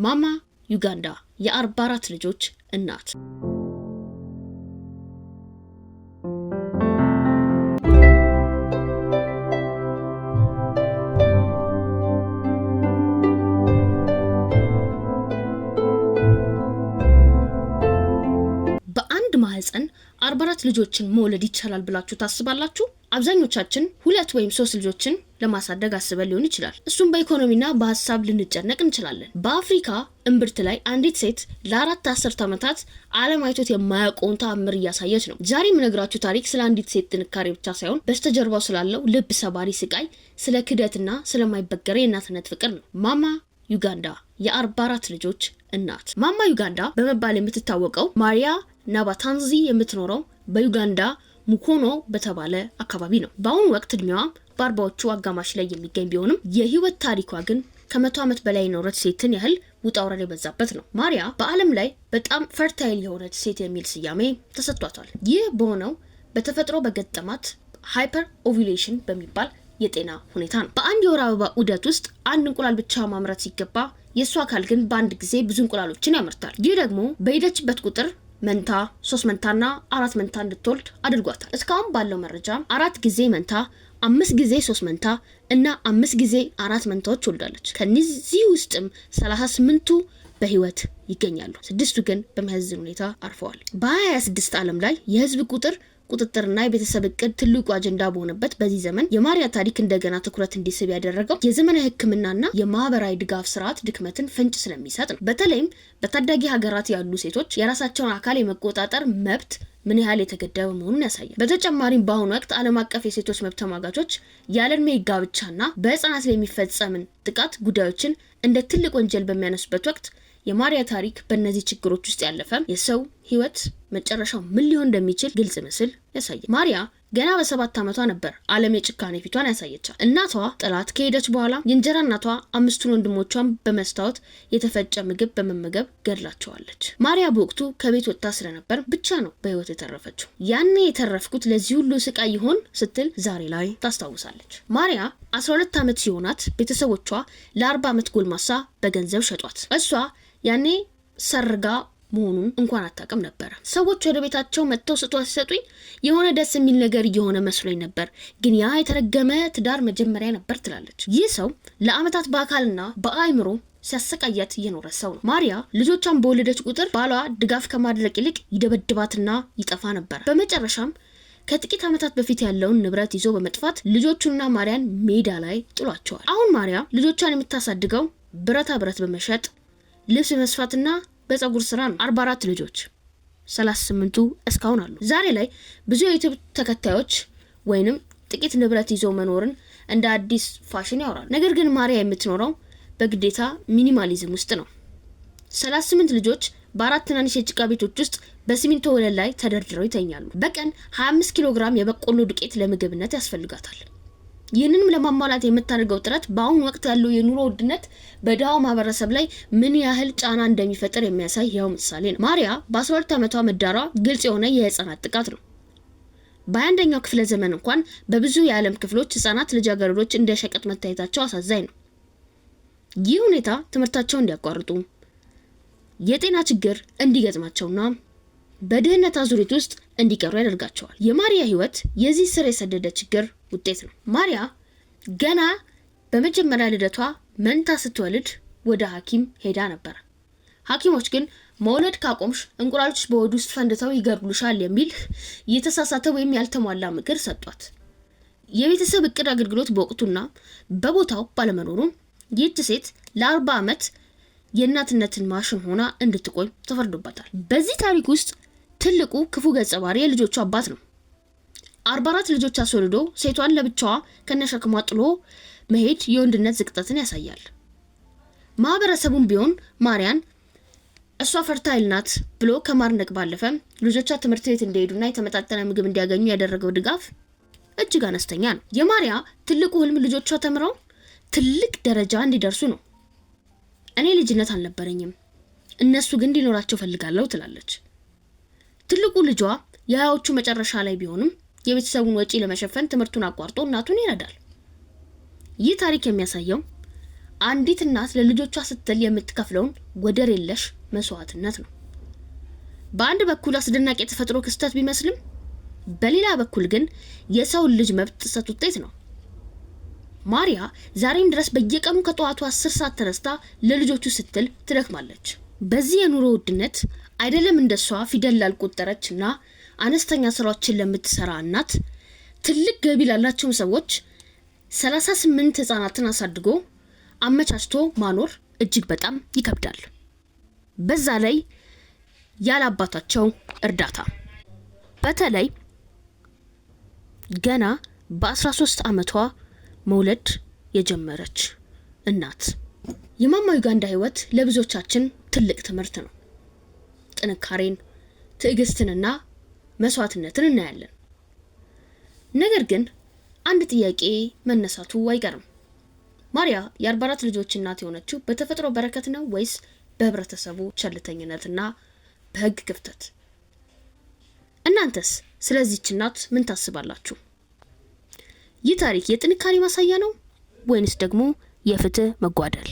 ማማ ዩጋንዳ የ44 ልጆች እናት። በአንድ ማህፀን 44 ልጆችን መውለድ ይቻላል ብላችሁ ታስባላችሁ? አብዛኞቻችን 2 ወይም 3 ልጆችን ለማሳደግ አስበን ሊሆን ይችላል። እሱም በኢኮኖሚና በሐሳብ ልንጨነቅ እንችላለን። በአፍሪካ እምብርት ላይ አንዲት ሴት ለ4 አስርት ዓመታት ዓለም አይቶት የማያውቀውን ተአምር እያሳየች ነው። ዛሬ የምነግራችሁ ታሪክ ስለ አንዲት ሴት ጥንካሬ ብቻ ሳይሆን በስተጀርባው ስላለው ልብ ሰባሪ ስቃይ፣ ስለ ክደትና ስለማይበገረ የእናትነት ፍቅር ነው። ማማ ዩጋንዳ የ44 ልጆች እናት። ማማ ዩጋንዳ በመባል የምትታወቀው ማሪያ ናባታንዚ የምትኖረው በዩጋንዳ ሙኮኖ በተባለ አካባቢ ነው። በአሁኑ ወቅት እድሜዋ በ40ዎቹ አጋማሽ ላይ የሚገኝ ቢሆንም የህይወት ታሪኳ ግን ከ100 ዓመት በላይ የኖረች ሴትን ያህል ውጣ ውረድ የበዛበት ነው። ማሪያ በዓለም ላይ በጣም ፈርታይል የሆነች ሴት የሚል ስያሜ ተሰጥቷታል። ይህ በሆነው በተፈጥሮ በገጠማት ሃይፐር ኦቪሌሽን በሚባል የጤና ሁኔታ ነው። በአንድ የወር አበባ ዑደት ውስጥ አንድ እንቁላል ብቻ ማምረት ሲገባ የእሷ አካል ግን በአንድ ጊዜ ብዙ እንቁላሎችን ያመርታል። ይህ ደግሞ በሄደችበት ቁጥር መንታ፣ 3 መንታና 4 መንታ እንድትወልድ አድርጓታል። እስካሁን ባለው መረጃ 4 ጊዜ መንታ፣ 5 ጊዜ 3 መንታ እና 5 ጊዜ 4 መንታዎች ወልዳለች። ከነዚህ ውስጥም 38ቱ በህይወት ይገኛሉ። 6ቱ ግን በሚያሳዝን ሁኔታ አርፈዋል። በ26 ዓለም ላይ የህዝብ ቁጥጥርና የቤተሰብ እቅድ ትልቁ አጀንዳ በሆነበት በዚህ ዘመን የማሪያ ታሪክ እንደገና ትኩረት እንዲስብ ያደረገው የዘመናዊ ሕክምናና የማህበራዊ ድጋፍ ስርዓት ድክመትን ፍንጭ ስለሚሰጥ ነው። በተለይም በታዳጊ ሀገራት ያሉ ሴቶች የራሳቸውን አካል የመቆጣጠር መብት ምን ያህል የተገደበ መሆኑን ያሳያል። በተጨማሪም በአሁኑ ወቅት ዓለም አቀፍ የሴቶች መብት ተሟጋቾች ያለ ዕድሜ ጋብቻና በህፃናት ላይ የሚፈጸምን ጥቃት ጉዳዮችን እንደ ትልቅ ወንጀል በሚያነሱበት ወቅት የማሪያ ታሪክ በእነዚህ ችግሮች ውስጥ ያለፈ የሰው ህይወት መጨረሻው ምን ሊሆን እንደሚችል ግልጽ ምስል ያሳያል። ማሪያ ገና በ7 ዓመቷ ነበር ዓለም የጭካኔ ፊቷን ያሳየቻት። እናቷ ጥላት ከሄደች በኋላ የእንጀራ እናቷ 5ቱን ወንድሞቿን በመስታወት የተፈጨ ምግብ በመመገብ ገድላቸዋለች። ማሪያ በወቅቱ ከቤት ወጥታ ስለነበር ብቻ ነው በህይወት የተረፈችው። ያኔ የተረፍኩት ለዚህ ሁሉ ስቃይ ይሆን ስትል ዛሬ ላይ ታስታውሳለች። ማሪያ 12 ዓመት ሲሆናት ቤተሰቦቿ ለ40 ዓመት ጎልማሳ በገንዘብ ሸጧት። እሷ ያኔ ሰርጋ መሆኑን እንኳን አታውቅም ነበር። ሰዎች ወደ ቤታቸው መጥተው ስጦታ ሲሰጡኝ የሆነ ደስ የሚል ነገር እየሆነ መስሎኝ ነበር፣ ግን ያ የተረገመ ትዳር መጀመሪያ ነበር ትላለች። ይህ ሰው ለአመታት በአካልና በአእምሮ ሲያሰቃያት እየኖረ ሰው ነው። ማሪያ ልጆቿን በወለደች ቁጥር ባሏ ድጋፍ ከማድረግ ይልቅ ይደበድባትና ይጠፋ ነበር። በመጨረሻም ከጥቂት ዓመታት በፊት ያለውን ንብረት ይዞ በመጥፋት ልጆቹና ማሪያን ሜዳ ላይ ጥሏቸዋል። አሁን ማሪያ ልጆቿን የምታሳድገው ብረታ ብረት በመሸጥ ልብስ መስፋትና በፀጉር ስራ ነው። 44 ልጆች 38ቱ እስካሁን አሉ። ዛሬ ላይ ብዙ የዩቲዩብ ተከታዮች ወይንም ጥቂት ንብረት ይዞ መኖርን እንደ አዲስ ፋሽን ያወራሉ። ነገር ግን ማሪያ የምትኖረው በግዴታ ሚኒማሊዝም ውስጥ ነው። 38 ልጆች በ4 ትናንሽ የጭቃ ቤቶች ውስጥ በሲሚንቶ ወለል ላይ ተደርድረው ይተኛሉ። በቀን 25 ኪሎ ግራም የበቆሎ ዱቄት ለምግብነት ያስፈልጋታል። ይህንንም ለማሟላት የምታደርገው ጥረት በአሁኑ ወቅት ያለው የኑሮ ውድነት በደሃው ማህበረሰብ ላይ ምን ያህል ጫና እንደሚፈጥር የሚያሳይ ያው ምሳሌ ነው። ማሪያ በ12 ዓመቷ መዳሯ ግልጽ የሆነ የህፃናት ጥቃት ነው። በ21ኛው ክፍለ ዘመን እንኳን በብዙ የዓለም ክፍሎች ህፃናት ልጃገረዶች እንደ ሸቀጥ መታየታቸው አሳዛኝ ነው። ይህ ሁኔታ ትምህርታቸውን እንዲያቋርጡ፣ የጤና ችግር እንዲገጥማቸውና በድህነት አዙሪት ውስጥ እንዲቀሩ ያደርጋቸዋል። የማሪያ ህይወት የዚህ ስር የሰደደ ችግር ውጤት ነው። ማሪያ ገና በመጀመሪያ ልደቷ መንታ ስትወልድ ወደ ሐኪም ሄዳ ነበር። ሐኪሞች ግን መውለድ ካቆምሽ እንቁላሎች በሆድ ውስጥ ፈንድተው ይገድሉሻል የሚል የተሳሳተ ወይም ያልተሟላ ምክር ሰጧት። የቤተሰብ እቅድ አገልግሎት በወቅቱና በቦታው ባለመኖሩ ይህች ሴት ለ40 ዓመት የእናትነትን ማሽን ሆና እንድትቆይ ተፈርዶባታል። በዚህ ታሪክ ውስጥ ትልቁ ክፉ ገጸ ባህሪ የልጆቹ አባት ነው። 44 ልጆች አስወልዶ ሴቷን ለብቻዋ ከነሸክሟ ጥሎ መሄድ የወንድነት ዝቅጠትን ያሳያል። ማህበረሰቡም ቢሆን ማሪያን እሷ ፈርታይል ናት ብሎ ከማርነቅ ባለፈ ልጆቿ ትምህርት ቤት እንዲሄዱና የተመጣጠነ ምግብ እንዲያገኙ ያደረገው ድጋፍ እጅግ አነስተኛ ነው። የማሪያ ትልቁ ህልም ልጆቿ ተምረው ትልቅ ደረጃ እንዲደርሱ ነው። እኔ ልጅነት አልነበረኝም፣ እነሱ ግን እንዲኖራቸው ፈልጋለሁ ትላለች። ትልቁ ልጇ የሃያዎቹ መጨረሻ ላይ ቢሆንም የቤተሰቡን ወጪ ለመሸፈን ትምህርቱን አቋርጦ እናቱን ይረዳል። ይህ ታሪክ የሚያሳየው አንዲት እናት ለልጆቿ ስትል የምትከፍለውን ወደር የለሽ መስዋዕትነት ነው። በአንድ በኩል አስደናቂ የተፈጥሮ ክስተት ቢመስልም በሌላ በኩል ግን የሰው ልጅ መብት ጥሰት ውጤት ነው። ማሪያ ዛሬም ድረስ በየቀኑ ከጠዋቱ 10 ሰዓት ተነስታ ለልጆቹ ስትል ትደክማለች። በዚህ የኑሮ ውድነት አይደለም እንደሷ ፊደል ላልቆጠረችና አነስተኛ ስራዎችን ለምትሰራ እናት ትልቅ ገቢ ላላቸው ሰዎች 38 ህፃናትን አሳድጎ አመቻችቶ ማኖር እጅግ በጣም ይከብዳል። በዛ ላይ ያለ አባታቸው እርዳታ። በተለይ ገና በ13 ዓመቷ መውለድ የጀመረች እናት። የማማ ዩጋንዳ ህይወት ለብዙዎቻችን ትልቅ ትምህርት ነው። ጥንካሬን፣ ትዕግስትንና መስዋዕትነትን እናያለን። ነገር ግን አንድ ጥያቄ መነሳቱ አይቀርም። ማሪያ የ44 ልጆች እናት የሆነችው በተፈጥሮ በረከት ነው ወይስ በህብረተሰቡ ቸልተኝነትና በህግ ክፍተት? እናንተስ ስለዚህች እናት ምን ታስባላችሁ? ይህ ታሪክ የጥንካሬ ማሳያ ነው ወይንስ ደግሞ የፍትህ መጓደል?